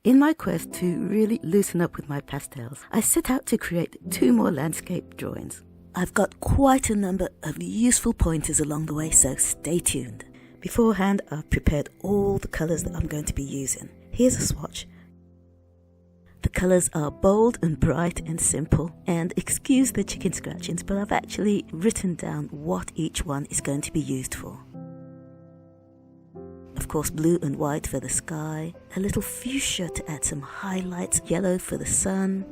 In my quest to really loosen up with my pastels, I set out to create 2 more landscape drawings. I've got quite a number of useful pointers along the way, so stay tuned. Beforehand, I've prepared all the colours that I'm going to be using. Here's a swatch. The colours are bold and bright and simple, and excuse the chicken scratchings, but I've actually written down what each one is going to be used for. Of course, blue and white for the sky, a little fuchsia to add some highlights, yellow for the sun,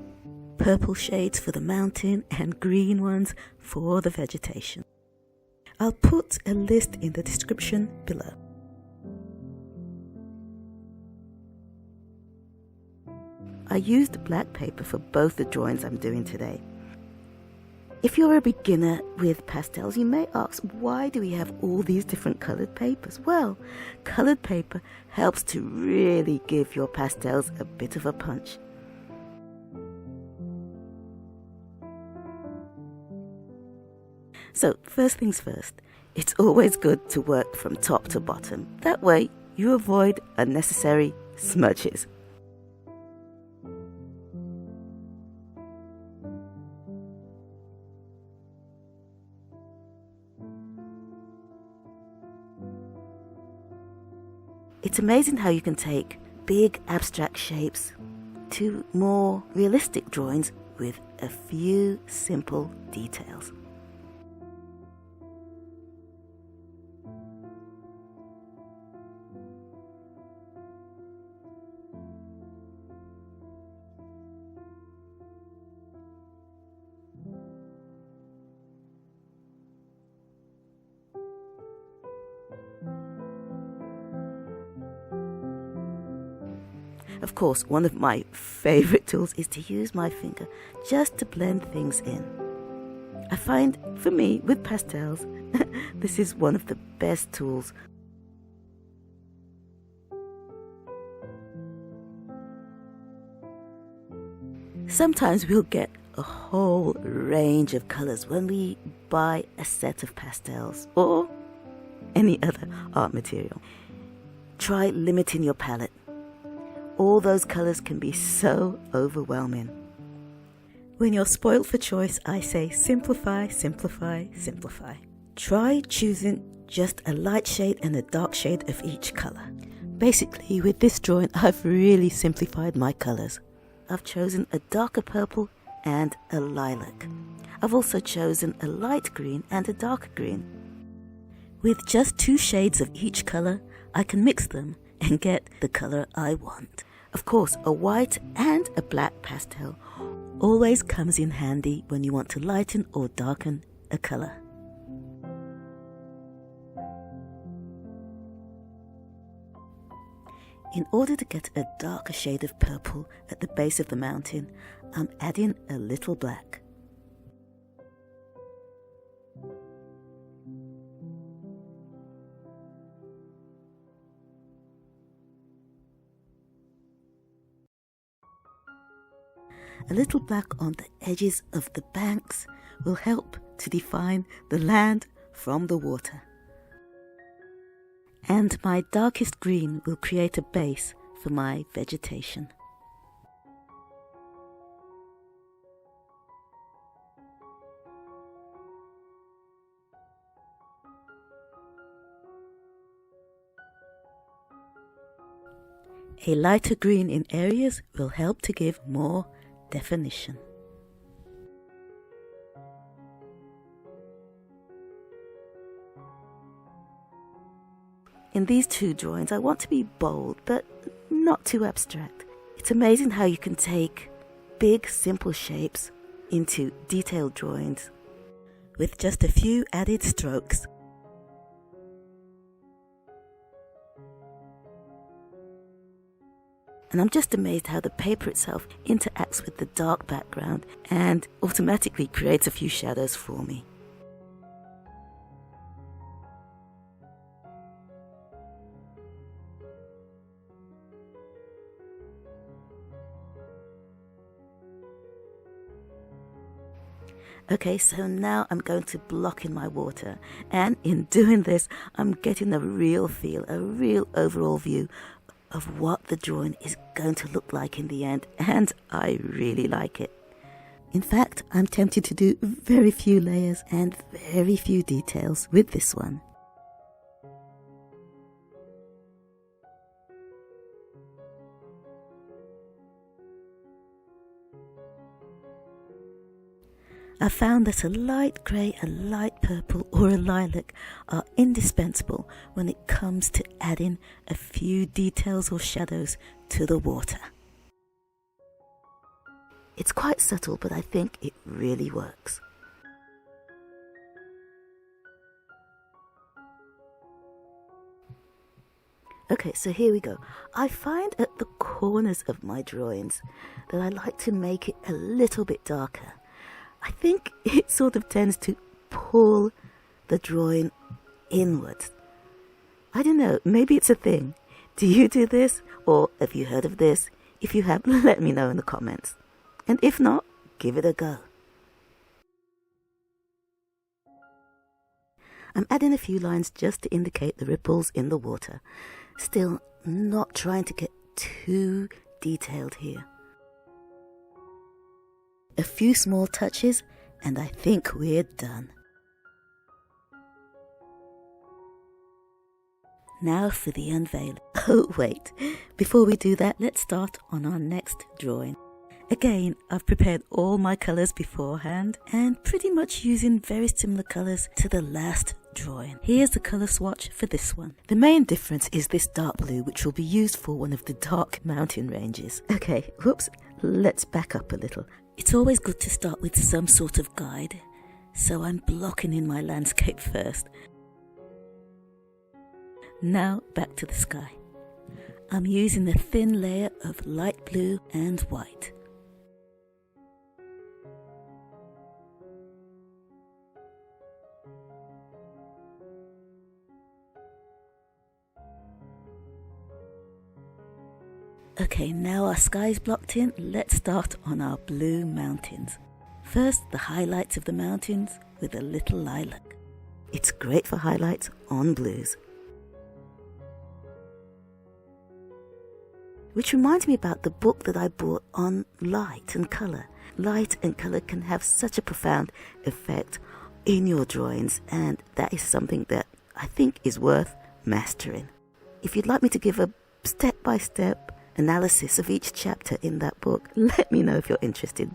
purple shades for the mountain, and green ones for the vegetation. I'll put a list in the description below. I used black paper for both the drawings I'm doing today. If you're a beginner with pastels, you may ask, why do we have all these different coloured papers? Well, coloured paper helps to really give your pastels a bit of a punch. So, first things first, it's always good to work from top to bottom. That way, you avoid unnecessary smudges. It's amazing how you can take big abstract shapes to more realistic drawings with a few simple details. Of course, one of my favourite tools is to use my finger just to blend things in. I find, for me, with pastels, this is one of the best tools. Sometimes we'll get a whole range of colours when we buy a set of pastels or any other art material. Try limiting your palette. All those colours can be so overwhelming. When you're spoiled for choice, I say simplify, simplify, simplify. Try choosing just a light shade and a dark shade of each colour. Basically, with this drawing, I've really simplified my colours. I've chosen a darker purple and a lilac. I've also chosen a light green and a darker green. With just 2 shades of each colour, I can mix them and get the colour I want. Of course, a white and a black pastel always comes in handy when you want to lighten or darken a colour. In order to get a darker shade of purple at the base of the mountain, I'm adding a little black. A little black on the edges of the banks will help to define the land from the water. And my darkest green will create a base for my vegetation. A lighter green in areas will help to give more definition. In these 2 drawings, I want to be bold, but not too abstract. It's amazing how you can take big, simple shapes into detailed drawings with just a few added strokes. And I'm just amazed how the paper itself interacts with the dark background and automatically creates a few shadows for me. Okay, so now I'm going to block in my water, and in doing this I'm getting a real feel, a real overall view of what the drawing is going to look like in the end, and I really like it. In fact, I'm tempted to do very few layers and very few details with this one. I found that a light grey, a light purple or a lilac are indispensable when it comes to adding a few details or shadows to the water. It's quite subtle, but I think it really works. Okay, so here we go. I find at the corners of my drawings that I like to make it a little bit darker. I think it sort of tends to pull the drawing inwards. I don't know, maybe it's a thing. Do you do this? Or have you heard of this? If you have, let me know in the comments. And if not, give it a go. I'm adding a few lines just to indicate the ripples in the water. Still, not trying to get too detailed here. A few small touches and I think we're done. Now for the unveiling. Oh wait, before we do that, let's start on our next drawing. Again, I've prepared all my colours beforehand and pretty much using very similar colours to the last drawing. Here's the colour swatch for this one. The main difference is this dark blue, which will be used for one of the dark mountain ranges. Okay, whoops, let's back up a little. It's always good to start with some sort of guide, so I'm blocking in my landscape first. Now back to the sky. I'm using a thin layer of light blue and white. Okay, now our sky's blocked in, let's start on our blue mountains. First, the highlights of the mountains with a little lilac. It's great for highlights on blues. Which reminds me about the book that I bought on light and colour. Light and colour can have such a profound effect in your drawings, and that is something that I think is worth mastering. If you'd like me to give a step-by-step analysis of each chapter in that book, let me know if you're interested.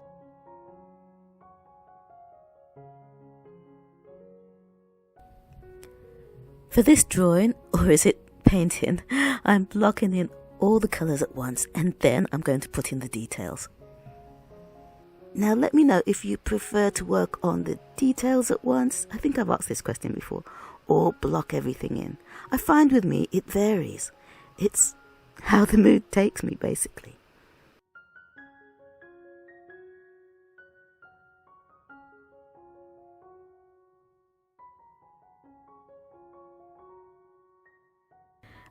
For this drawing, or is it painting, I'm blocking in all the colours at once and then I'm going to put in the details. Now let me know if you prefer to work on the details at once, I think I've asked this question before, or block everything in. I find with me it varies. It's how the mood takes me, basically.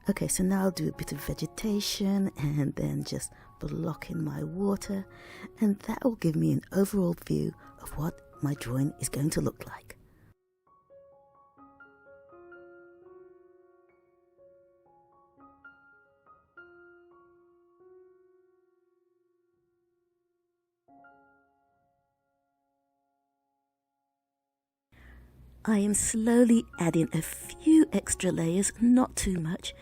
Okay, so now I'll do a bit of vegetation and then just block in my water, and that will give me an overall view of what my drawing is going to look like. I am slowly adding a few extra layers, not too much,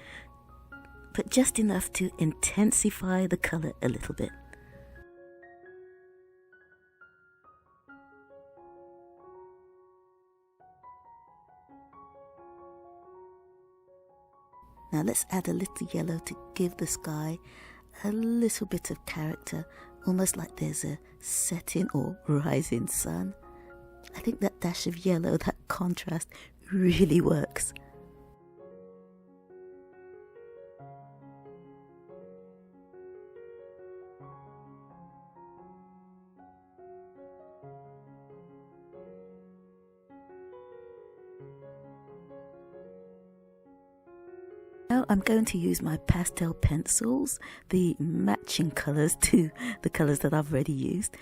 but just enough to intensify the colour a little bit. Now let's add a little yellow to give the sky a little bit of character, almost like there's a setting or rising sun. I think that dash of yellow, that contrast, really works. Now I'm going to use my pastel pencils, the matching colours to the colours that I've already used,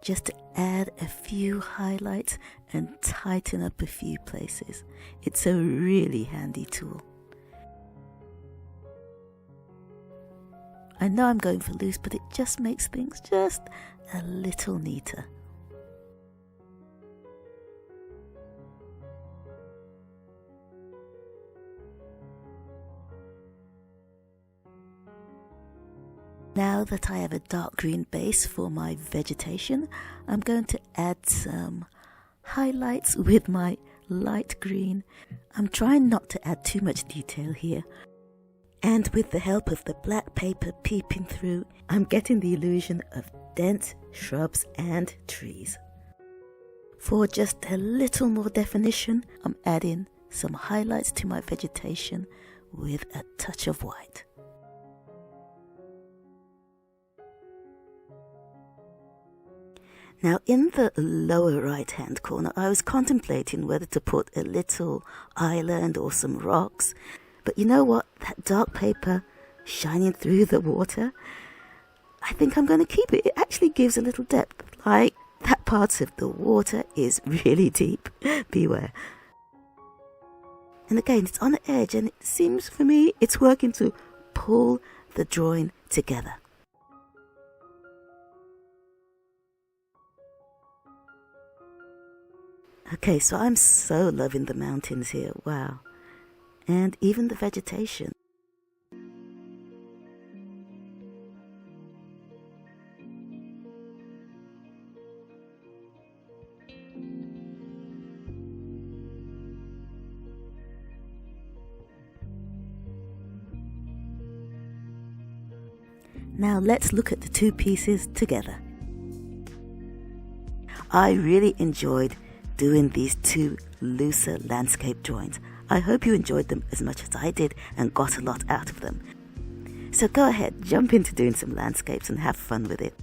just to add a few highlights and tighten up a few places. It's a really handy tool. I know I'm going for loose, but it just makes things just a little neater. Now that I have a dark green base for my vegetation, I'm going to add some highlights with my light green. I'm trying not to add too much detail here. And with the help of the black paper peeping through, I'm getting the illusion of dense shrubs and trees. For just a little more definition, I'm adding some highlights to my vegetation with a touch of white. Now in the lower right hand corner, I was contemplating whether to put a little island or some rocks. But you know what? That dark paper shining through the water, I think I'm going to keep it. It actually gives a little depth. Like that part of the water is really deep. Beware. And again, it's on the edge and it seems for me it's working to pull the drawing together. Okay, so I'm so loving the mountains here, wow. And even the vegetation. Now let's look at the two pieces together. I really enjoyed doing these two looser landscape drawings. I hope you enjoyed them as much as I did and got a lot out of them. So go ahead, jump into doing some landscapes and have fun with it.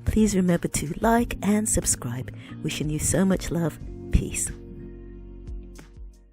Please remember to like and subscribe. Wishing you so much love. Peace.